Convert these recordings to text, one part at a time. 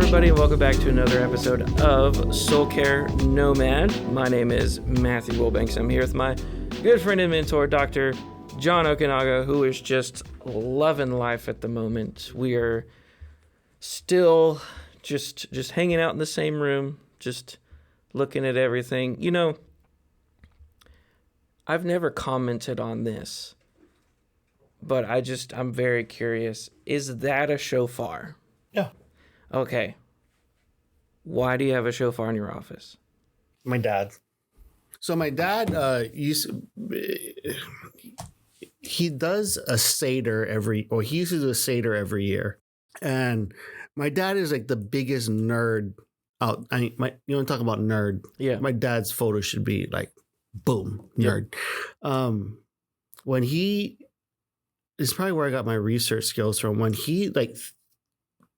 everybody, and welcome back to another episode of Soul Care Nomad. My name is Matthew Wilbanks. I'm here with my good friend and mentor, Dr. John Okinaga, who is just loving life at the moment. We are still just hanging out in the same room, just looking at everything. You know, I've never commented on this, but I'm very curious. Is that a shofar? Yeah. Okay. Why do you have a shofar in your office? My dad. So my dad he does a Seder he used to do a Seder every year. And my dad is like the biggest nerd out. You want to talk about nerd? Yeah. My dad's photo should be like, boom, nerd. Yep. When he, this is probably where I got my research skills from. When he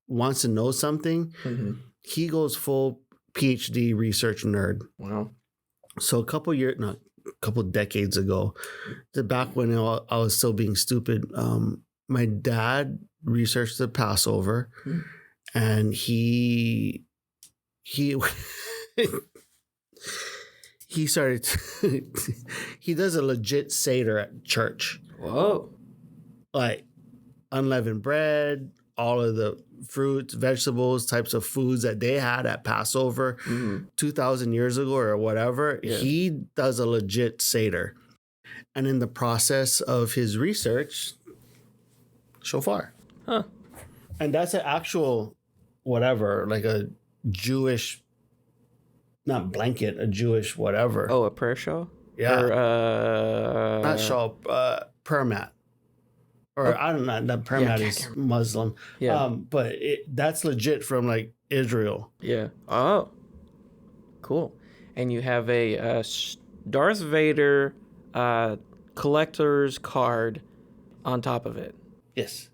wants to know something, he goes full PhD research nerd. Wow. So a couple decades ago, back when I was still being stupid, my dad researched the Passover, and he started. He does a legit Seder at church. Whoa! Like unleavened bread, all of the fruits, vegetables, types of foods that they had at Passover 2,000 years ago or whatever. Yeah. He does a legit Seder. And in the process of his research, shofar. Huh. And that's an actual whatever, like a Jewish, not blanket, a Jewish whatever. Oh, a prayer shawl? Yeah. Or, not shawl, prayer mat. Or I don't know, that prayer mat is Muslim. Yeah. But that's legit from like Israel. Yeah. Oh, cool. And you have a Darth Vader collector's card on top of it. Yes.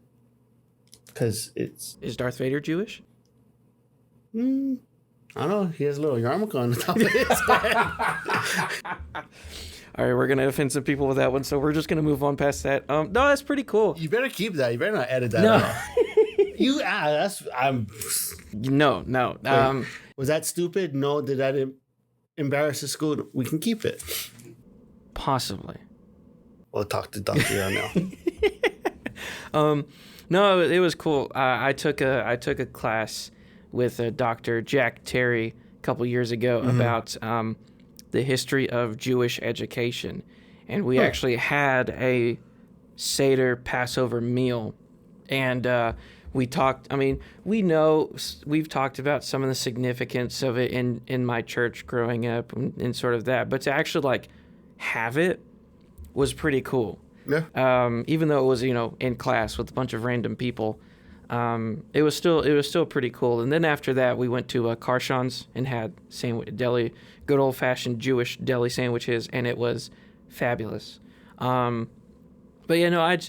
Because it's... Is Darth Vader Jewish? I don't know. He has a little yarmulke on the top of his head. All right, we're going to offend some people with that one, so we're just going to move on past that. No, that's pretty cool. You better keep that. You better not edit that out. No. Was that stupid? No. Did that embarrass the school? We can keep it. Possibly. We'll talk to Dr. now. No, it was cool. I took a class with Dr. Jack Terry a couple years ago about the history of Jewish education. And we actually had a Seder Passover meal. And we've talked about some of the significance of it in my church growing up and sort of that. But to actually like have it was pretty cool. Yeah. Even though it was, in class with a bunch of random people, it was still pretty cool. And then after that, we went to Karshan's and had good old fashioned Jewish deli sandwiches, and it was fabulous. But I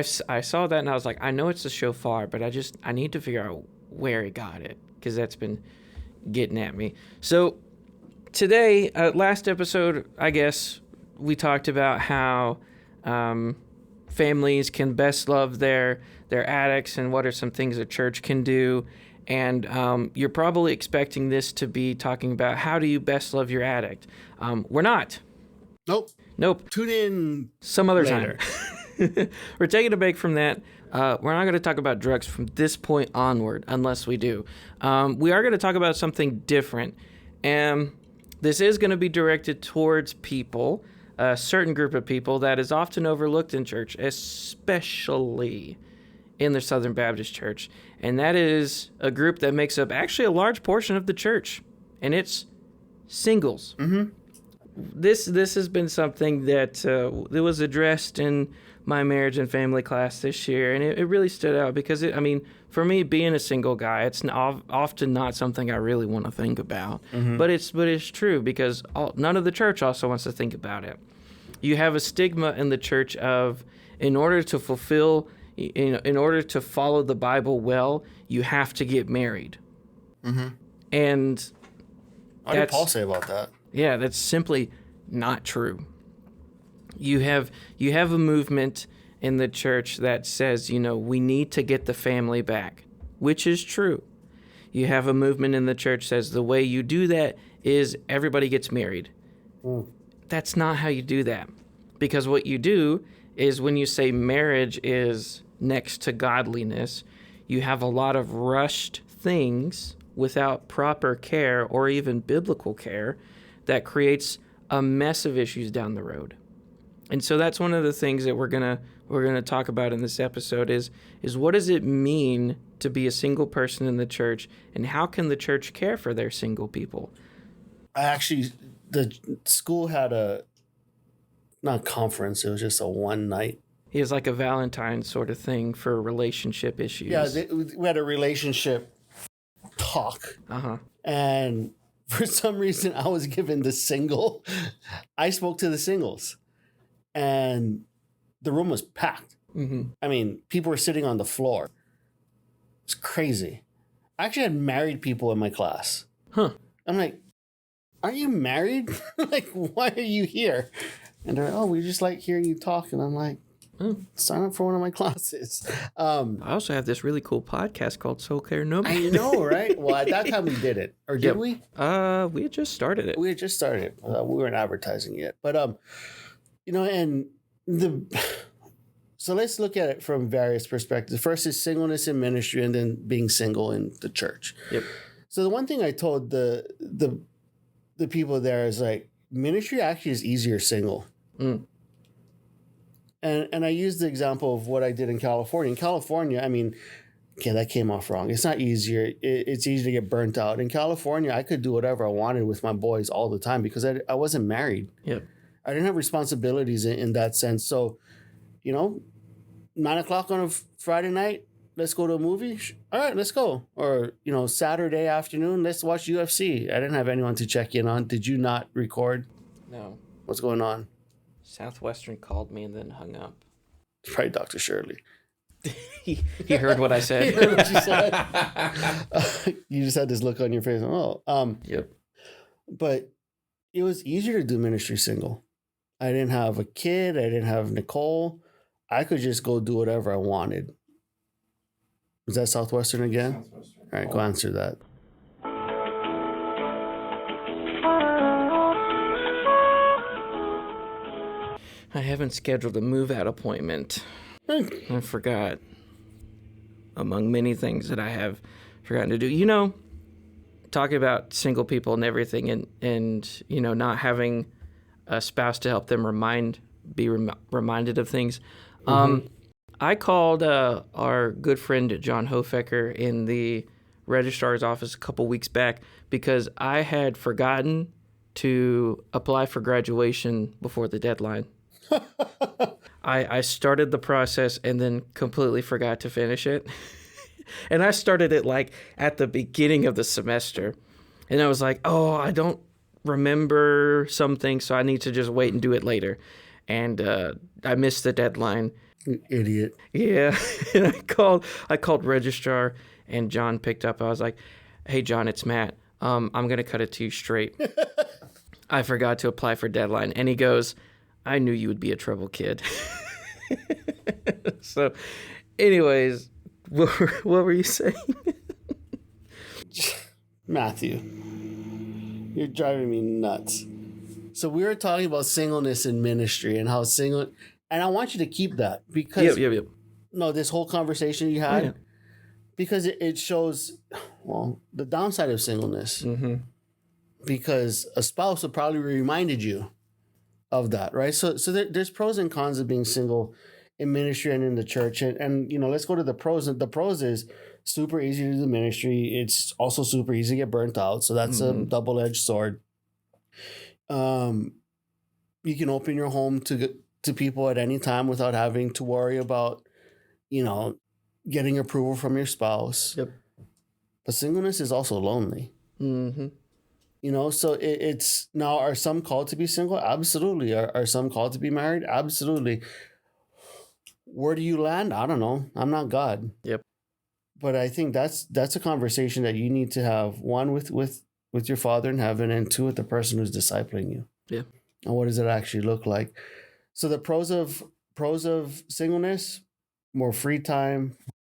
saw that and I was like, I know it's a shofar, but I need to figure out where he got it because that's been getting at me. So today, last episode, I guess we talked about how families can best love their addicts and what are some things a church can do. And you're probably expecting this to be talking about how do you best love your addict. We're not. Nope. Tune in some other later. Time. We're taking a break from that. We're not going to talk about drugs from this point onward unless we do. We are going to talk about something different. And this is going to be directed towards people, a certain group of people that is often overlooked in church, especially in the Southern Baptist Church. And that is a group that makes up actually a large portion of the church. And it's singles. Mm-hmm. This has been something that was addressed in my marriage and family class this year. And it really stood out because, for me, being a single guy, it's often not something I really want to think about. Mm-hmm. But it's true because none of the church also wants to think about it. You have a stigma in the church of in order to follow the Bible well, you have to get married. Mm-hmm. And what did Paul say about that? Yeah, that's simply not true. You have a movement in the church that says, we need to get the family back, which is true. You have a movement in the church says the way you do that is everybody gets married. That's not how you do that. Because what you do is when you say marriage is next to godliness, you have a lot of rushed things without proper care or even biblical care that creates a mess of issues down the road. And so that's one of the things that we're gonna talk about in this episode is what does it mean to be a single person in the church, and how can the church care for their single people? The school had not a conference, it was just a one night. It was like a Valentine sort of thing for relationship issues. Yeah, we had a relationship talk. And for some reason, I was given the single. I spoke to the singles, and the room was packed. I mean, people were sitting on the floor. It's crazy. I actually had married people in my class. I'm like, aren't you married? Like, why are you here? And they're like, oh, we just like hearing you talk. And I'm like, sign up for one of my classes. I also have this really cool podcast called Soul Care No Man. I know, right? Well, at that time we did it. Or did we? We had just started it. We had just started it. We weren't advertising yet. But, and so let's look at it from various perspectives. First is singleness in ministry, and then being single in the church. So the one thing I told the people there is like, ministry actually is easier single. And I used the example of what I did in California. In California, I mean, okay, that came off wrong. It's not easier. It's easy to get burnt out. In California, I could do whatever I wanted with my boys all the time because I wasn't married. I didn't have responsibilities in that sense. So, 9 o'clock on a Friday night, let's go to a movie. All right, let's go. Or, Saturday afternoon, let's watch UFC. I didn't have anyone to check in on. Did you not record? No. What's going on? Southwestern called me and then hung up. It's probably Dr. Shirley. he heard what I said. He heard what you said. You just had this look on your face. But it was easier to do ministry single. I didn't have a kid. I didn't have Nicole. I could just go do whatever I wanted. Is that Southwestern again? Southwestern. All right, go answer that. I haven't scheduled a move-out appointment. I forgot. Among many things that I have forgotten to do. Talking about single people and everything and not having a spouse to help them be reminded of things. I called our good friend John Hofecker in the registrar's office a couple weeks back because I had forgotten to apply for graduation before the deadline. I started the process and then completely forgot to finish it. And I started it like at the beginning of the semester. And I was like, oh, I don't remember something, so I need to just wait and do it later. And I missed the deadline. You idiot. Yeah. And I called registrar, and John picked up. I was like, hey, John, it's Matt. I'm going to cut it to you straight. I forgot to apply for deadline. And he goes, I knew you would be a trouble kid. So, anyways, what were you saying? Matthew, you're driving me nuts. So we were talking about singleness in ministry and how single, and I want you to keep that because no, this whole conversation you had, because it shows, the downside of singleness. Because a spouse will probably reminded you of that, right? So there's pros and cons of being single in ministry and in the church. And let's go to the pros. The pros is super easy to do ministry. It's also super easy to get burnt out. So that's a double-edged sword. You can open your home to people at any time without having to worry about, getting approval from your spouse. But singleness is also lonely. So it's now, are some called to be single? Absolutely. Are some called to be married? Absolutely. Where do you land? I don't know. I'm not God. But I think that's a conversation that you need to have, one with your Father in heaven, and two with the person who's discipling you. And what does it actually look like? So the pros of singleness: more free time,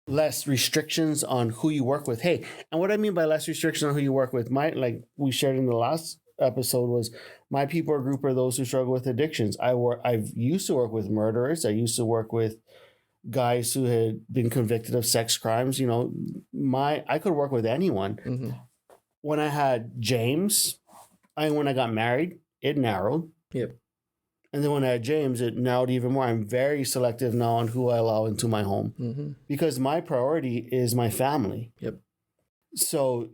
less restrictions on who you work with. Hey, and what I mean by less restrictions on who you work with, like we shared in the last episode, was my people or group are those who struggle with addictions. I've used to work with murderers. I used to work with guys who had been convicted of sex crimes. You know, I could work with anyone. Mm-hmm. When I had James, when I got married, it narrowed. Yep. And then when I had James, it narrowed even more. I'm very selective now on who I allow into my home because my priority is my family. Yep. So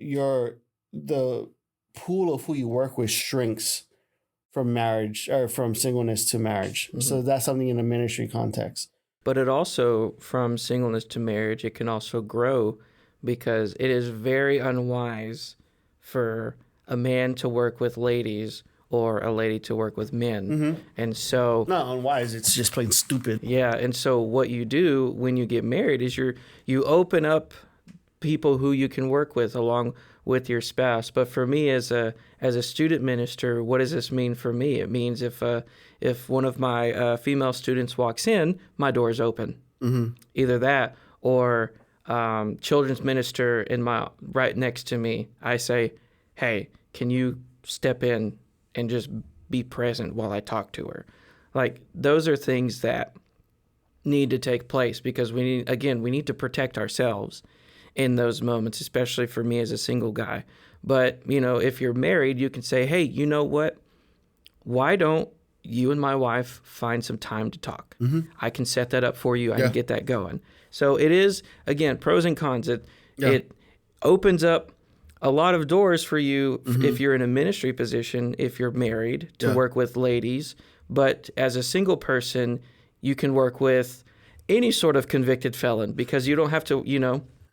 the pool of who you work with shrinks from marriage or from singleness to marriage. So that's something in a ministry context. But it also, from singleness to marriage, it can also grow because it is very unwise for a man to work with ladies or a lady to work with men. And so... Not unwise, it's just plain stupid. Yeah, and so what you do when you get married is you open up people who you can work with along with your spouse. But for me as a student minister, what does this mean for me? It means if one of my female students walks in, my door is open. Either that or children's minister right next to me, I say, hey, can you step in and just be present while I talk to her? Like, those are things that need to take place because we need to protect ourselves in those moments, especially for me as a single guy. But, if you're married, you can say, hey, you know what? Why don't you and my wife find some time to talk? I can set that up for you. I can get that going. So it is, again, pros and cons. It opens up a lot of doors for you if you're in a ministry position, if you're married, to work with ladies. But as a single person, you can work with any sort of convicted felon because you don't have to,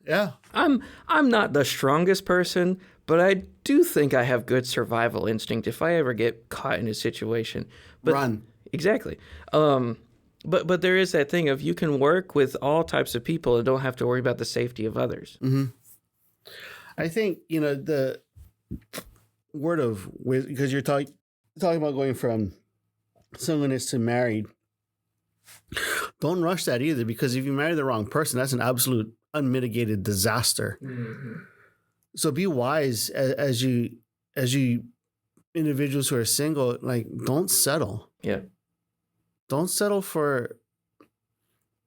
Yeah. I'm not the strongest person, but I do think I have good survival instinct if I ever get caught in a situation. But, run. Exactly. But there is that thing of you can work with all types of people and don't have to worry about the safety of others. I think, the word of wisdom, because you're talking about going from singleness to married, don't rush that either, because if you marry the wrong person, that's an absolute unmitigated disaster. So be wise as you individuals who are single, like, don't settle. Yeah. Don't settle for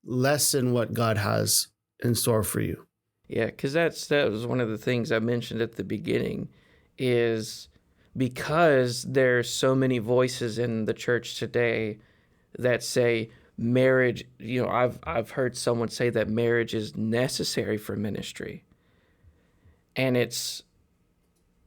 less than what God has in store for you. Yeah, because that was one of the things I mentioned at the beginning, is because there's so many voices in the church today that say marriage. I've heard someone say that marriage is necessary for ministry, and it's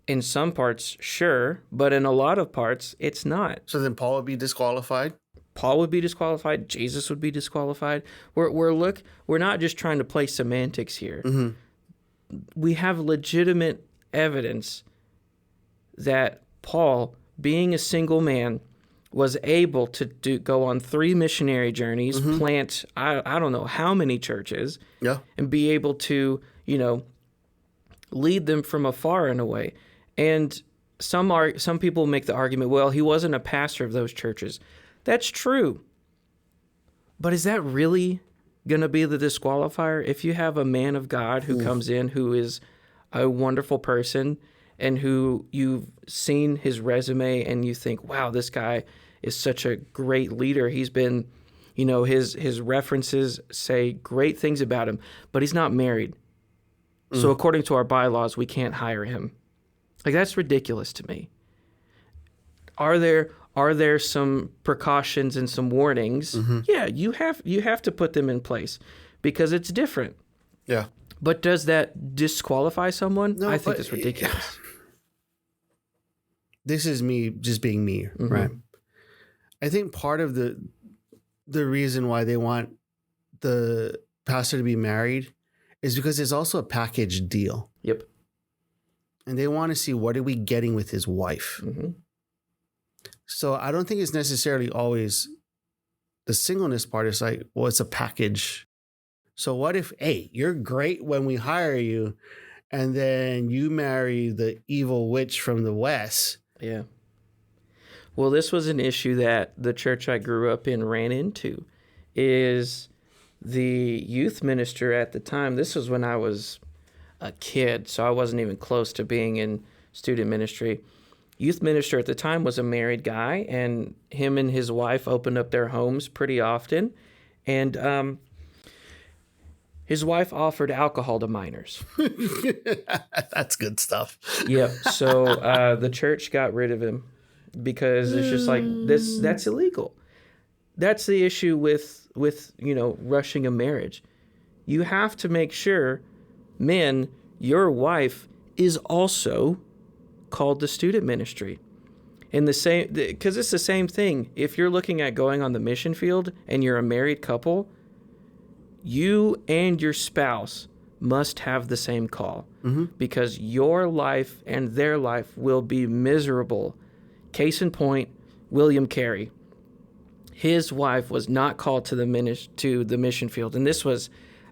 in some parts sure, but in a lot of parts it's not. So then Paul would be disqualified. Paul would be disqualified. Jesus would be disqualified. We're not just trying to play semantics here. We have legitimate evidence that Paul, being a single man, was able to go on 3 missionary journeys, plant I don't know how many churches, and be able to lead them from afar in a way. And some people make the argument, well, he wasn't a pastor of those churches. That's true. But is that really going to be the disqualifier? If you have a man of God who comes in who is a wonderful person and who you've seen his resume and you think, wow, this guy is such a great leader. He's been, his references say great things about him, but he's not married. So according to our bylaws, we can't hire him. Like, that's ridiculous to me. Are there some precautions and some warnings? Yeah, you have to put them in place because it's different. Yeah. But does that disqualify someone? No, I think it's ridiculous. This is me just being me, right? I think part of the reason why they want the pastor to be married is because it's also a package deal. Yep. And they want to see, what are we getting with his wife? So I don't think it's necessarily always the singleness part. It's like, well, it's a package. So what if, hey, you're great when we hire you, and then you marry the evil witch from the West? Yeah. Well, this was an issue that the church I grew up in ran into, is the youth minister at the time, this was when I was a kid, so I wasn't even close to being in student ministry. Youth minister at the time was a married guy, and him and his wife opened up their homes pretty often. And his wife offered alcohol to minors. That's good stuff. Yep. So the church got rid of him because it's just like this. That's illegal. That's the issue with rushing a marriage. You have to make sure, men, your wife is also called to student ministry. In the same, because it's the same thing. If you're looking at going on the mission field and you're a married couple, you and your spouse must have the same call, because your life and their life will be miserable. Case in point, William Carey. His wife was not called to the mission field, and this was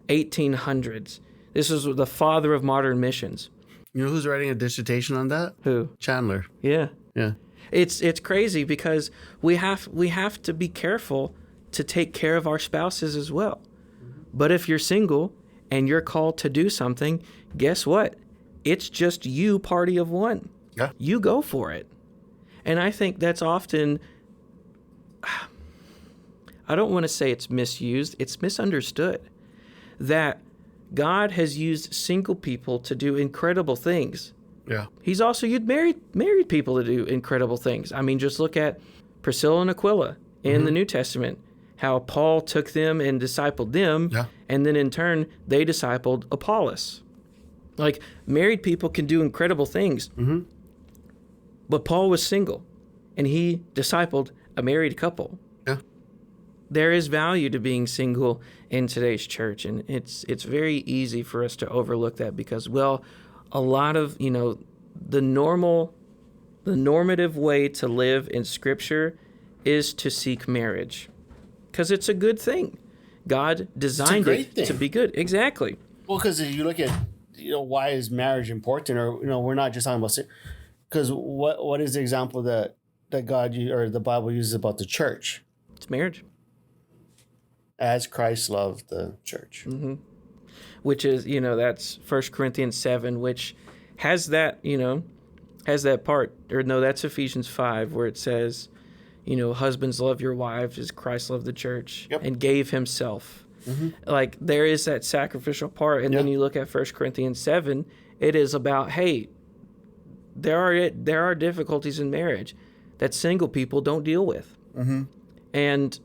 1800s. This was the father of modern missions. You know who's writing a dissertation on that? Who? Chandler. Yeah. Yeah. It's crazy because we have to be careful to take care of our spouses as well. But if you're single and you're called to do something, guess what? It's just you, party of one. Yeah. You go for it. And I think that's often, I don't want to say it's misused, it's misunderstood. That God has used single people to do incredible things. Yeah. He's also used married people to do incredible things. I mean, just look at Priscilla and Aquila in the New Testament, how Paul took them and discipled them, and then in turn, they discipled Apollos. Like, married people can do incredible things, but Paul was single, and he discipled a married couple. Yeah. There is value to being single in today's church, and it's very easy for us to overlook that because, well, a lot of, the normative way to live in Scripture is to seek marriage because it's a good thing. God designed it to be good. Exactly. Well, because if you look at, why is marriage important, or, we're not just talking about, because what is the example that God or the Bible uses about the church? It's marriage. As Christ loved the church. Which is, that's 1 Corinthians 7, which has that, has that part. Or no, that's Ephesians 5, where it says, husbands, love your wives as Christ loved the church and gave himself. Like, there is that sacrificial part. And then you look at 1 Corinthians 7, it is about, hey, there are difficulties in marriage that single people don't deal with. And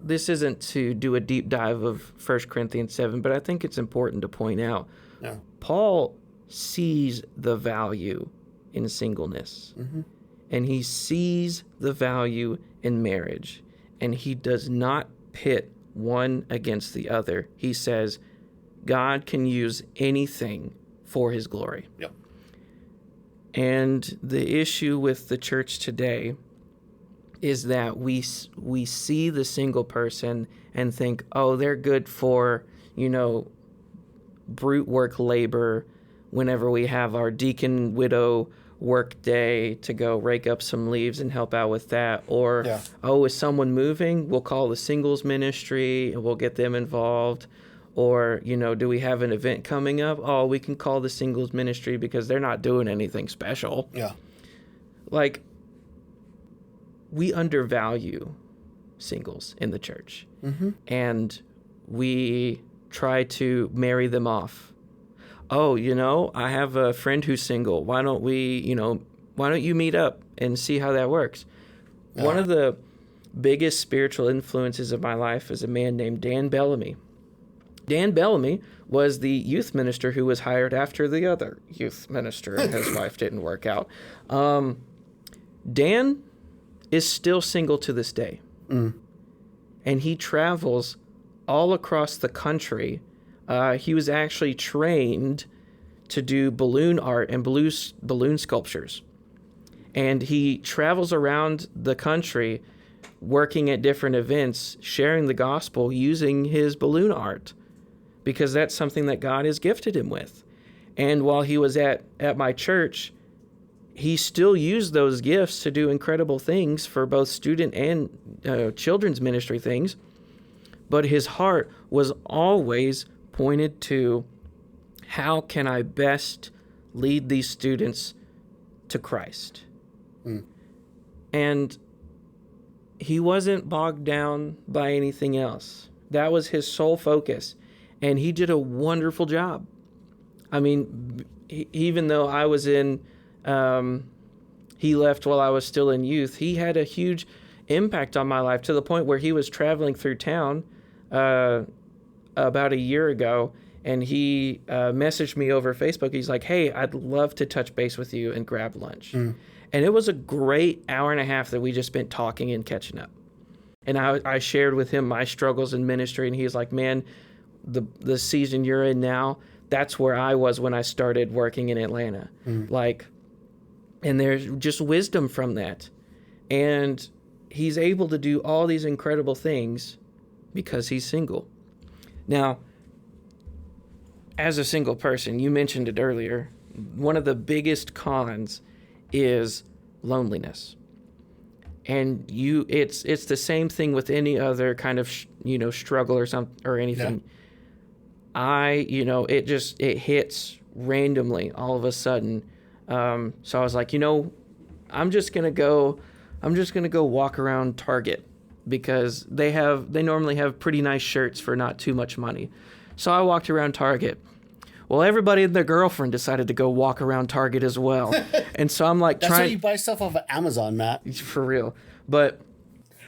this isn't to do a deep dive of 1 Corinthians 7, but I think it's important to point out. Paul sees the value in singleness, and he sees the value in marriage, and he does not pit one against the other. He says, God can use anything for his glory. And the issue with the church today is that we see the single person and think, oh, they're good for, brute work labor whenever we have our deacon widow work day to go rake up some leaves and help out with that. Or, oh, is someone moving? We'll call the singles ministry and we'll get them involved. Or, do we have an event coming up? Oh, we can call the singles ministry because they're not doing anything special. Like, we undervalue singles in the church, and we try to marry them off. Oh, I have a friend who's single. Why don't you meet up and see how that works? One of the biggest spiritual influences of my life is a man named Dan Bellamy. Dan Bellamy was the youth minister who was hired after the other youth minister and his wife didn't work out. Dan is still single to this day. And he travels all across the country. He was actually trained to do balloon art and balloon sculptures. And he travels around the country working at different events, sharing the gospel using his balloon art, because that's something that God has gifted him with. And while he was at my church, he still used those gifts to do incredible things for both student and children's ministry things. but his heart was always pointed to how can I best lead these students to Christ. And he wasn't bogged down by anything else. That was his sole focus. And he did a wonderful job. I mean, even though I was in, he left while I was still in youth, he had a huge impact on my life to the point where he was traveling through town about a year ago, and he messaged me over Facebook. He's like, hey, I'd love to touch base with you and grab lunch. And it was a great hour and a half that we just spent talking and catching up. And I shared with him my struggles in ministry, and he's like, man, the season you're in now, that's where I was when I started working in Atlanta. Like, and there's just wisdom from that. And he's able to do all these incredible things because he's single. Now, as a single person, you mentioned it earlier, one of the biggest cons is loneliness. And it's the same thing with any other kind of struggle or anything. Yeah. It hits randomly all of a sudden. So I was like, I'm just gonna go walk around Target because they normally have pretty nice shirts for not too much money. So I walked around Target. Well, everybody and their girlfriend decided to go walk around Target as well. And so I'm like, that's why you buy stuff off of Amazon, Matt. For real. But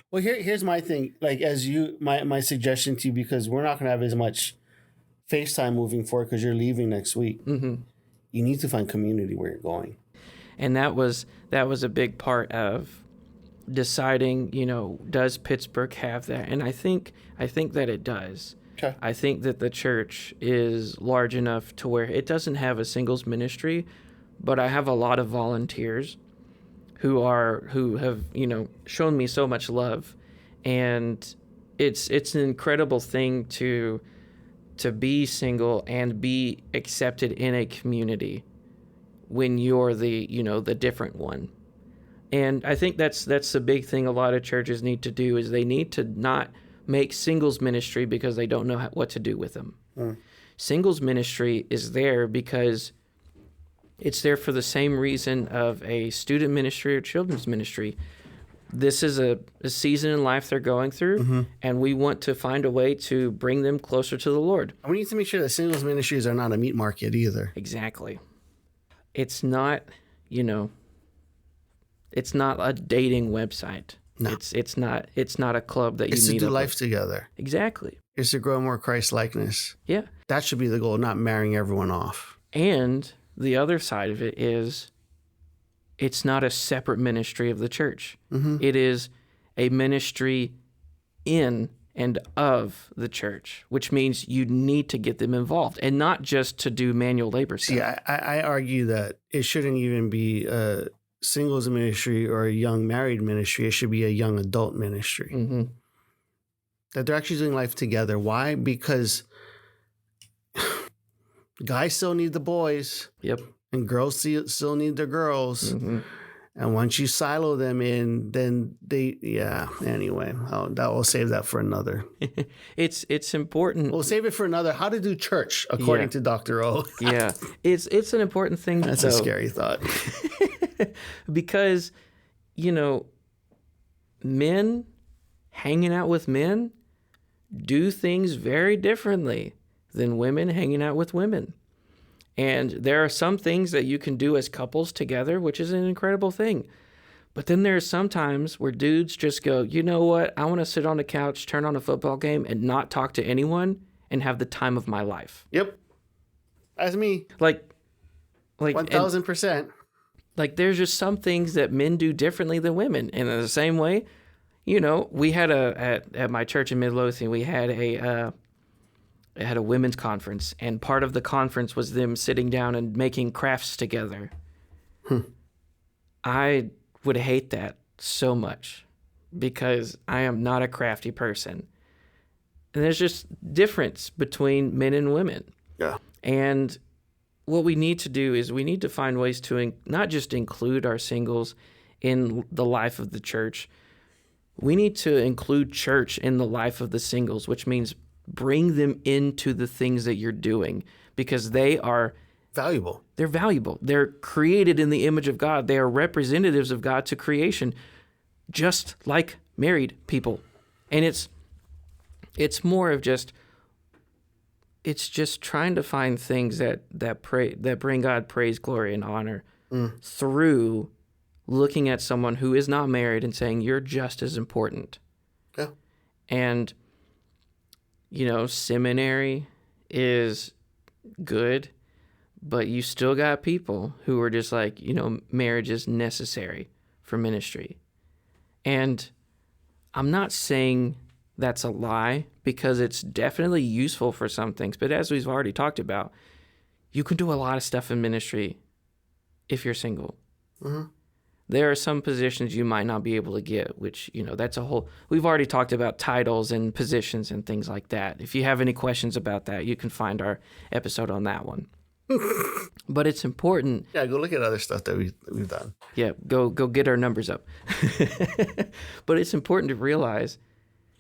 well, here's my thing. Like, my suggestion to you, because we're not going to have as much FaceTime moving forward because you're leaving next week. You need to find community where you're going. And that was a big part of deciding, does Pittsburgh have that? And I think that it does. Okay. I think that the church is large enough to where it doesn't have a singles ministry, but I have a lot of volunteers who have shown me so much love, and it's an incredible thing to be single and be accepted in a community when you're the different one. And I think that's the big thing a lot of churches need to do is they need to not make singles ministry because they don't know what to do with them. Singles ministry is there because it's there for the same reason of a student ministry or children's ministry. This is a season in life they're going through, and we want to find a way to bring them closer to the Lord. And we need to make sure that singles ministries are not a meat market either. Exactly. It's not, it's not a dating website. No. It's not a club that you meet up with. It's to do life together. Exactly. It's to grow more Christ-likeness. Yeah. That should be the goal, not marrying everyone off. And the other side of it is it's not a separate ministry of the church. It is a ministry in and of the church, which means you need to get them involved and not just to do manual labor stuff. See, I argue that it shouldn't even be a singles ministry or a young married ministry. It should be a young adult ministry. That they're actually doing life together. Why? Because guys still need the boys. Yep. And girls still need their girls. And once you silo them in, then anyway, we'll save that for another. It's important. We'll save it for another. How to do church, according to Dr. O. Yeah. It's an important thing. That's a scary thought. Because, men hanging out with men do things very differently than women hanging out with women. And there are some things that you can do as couples together, which is an incredible thing. But then there's some times where dudes just go, you know what? I want to sit on the couch, turn on a football game, and not talk to anyone and have the time of my life. Yep. That's me. Like 1,000%. Like there's just some things that men do differently than women. And in the same way, we had at my church in Midlothian, we had a women's conference, and part of the conference was them sitting down and making crafts together. I would hate that so much because I am not a crafty person. And there's just difference between men and women. Yeah. And what we need to do is we need to find ways to not just include our singles in the life of the church, we need to include church in the life of the singles, which means bring them into the things that you're doing, because they are valuable. They're valuable. They're created in the image of God. They are representatives of God to creation, just like married people. And it's more of just, it's just trying to find things that bring God praise, glory, and honor through looking at someone who is not married and saying, you're just as important. Yeah. And, seminary is good, but you still got people who are just like, marriage is necessary for ministry. And I'm not saying that's a lie, because it's definitely useful for some things. But as we've already talked about, you can do a lot of stuff in ministry if you're single. Mm-hmm. There are some positions you might not be able to get, which, that's a whole... We've already talked about titles and positions and things like that. If you have any questions about that, you can find our episode on that one. But it's important... Yeah, go look at other stuff that we've done. Yeah, go get our numbers up. But it's important to realize...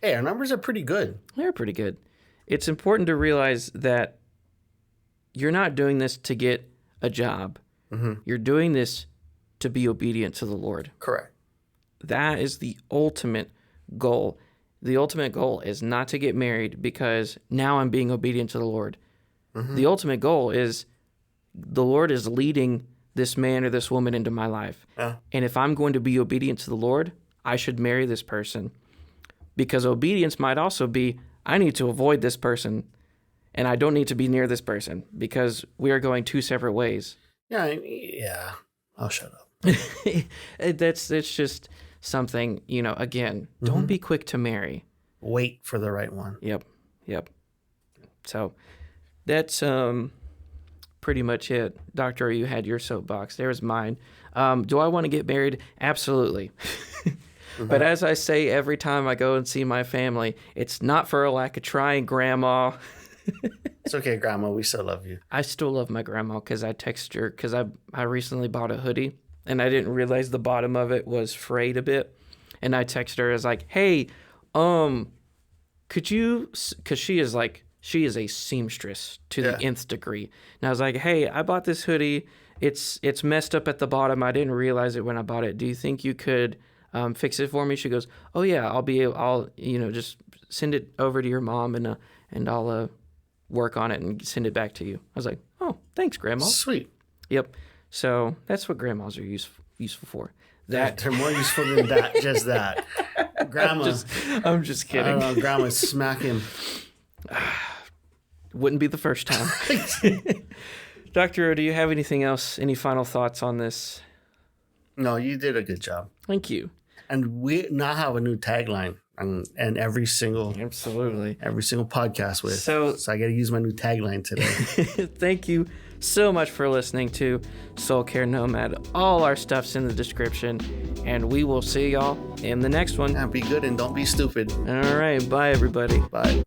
Hey, our numbers are pretty good. They're pretty good. It's important to realize that you're not doing this to get a job. Mm-hmm. You're doing this to be obedient to the Lord. Correct. That is the ultimate goal. The ultimate goal is not to get married because now I'm being obedient to the Lord. Mm-hmm. The ultimate goal is the Lord is leading this man or this woman into my life. Yeah. And if I'm going to be obedient to the Lord, I should marry this person. Because obedience might also be, I need to avoid this person and I don't need to be near this person because we are going two separate ways. Yeah. I'll shut up. It's just something, again, don't be quick to marry. Wait for the right one. Yep. So that's pretty much it. Doctor, you had your soapbox. There's mine. Do I want to get married? Absolutely. Mm-hmm. But as I say every time I go and see my family, it's not for a lack of trying, Grandma. It's okay, Grandma. We still love you. I still love my grandma because I text her because I recently bought a hoodie and I didn't realize the bottom of it was frayed a bit. And I texted her as like, hey, could you, because she is a seamstress to the nth degree. And I was like, hey, I bought this hoodie. It's messed up at the bottom. I didn't realize it when I bought it. Do you think you could fix it for me? She goes, oh yeah, I'll just send it over to your mom and I'll work on it and send it back to you. I was like, oh, thanks, Grandma. Sweet. Yep. So that's what grandmas are useful for. That they're more useful than that. Just that. Grandma. I'm just kidding. I don't know, Grandma smack him. Wouldn't be the first time. Doctor, do you have anything else? Any final thoughts on this? No, you did a good job. Thank you. And we now have a new tagline and every single podcast with. So I got to use my new tagline today. Thank you so much for listening to Soul Care Nomad. All our stuff's in the description, and we will see y'all in the next one. Yeah, be good and don't be stupid. All right. Bye, everybody. Bye.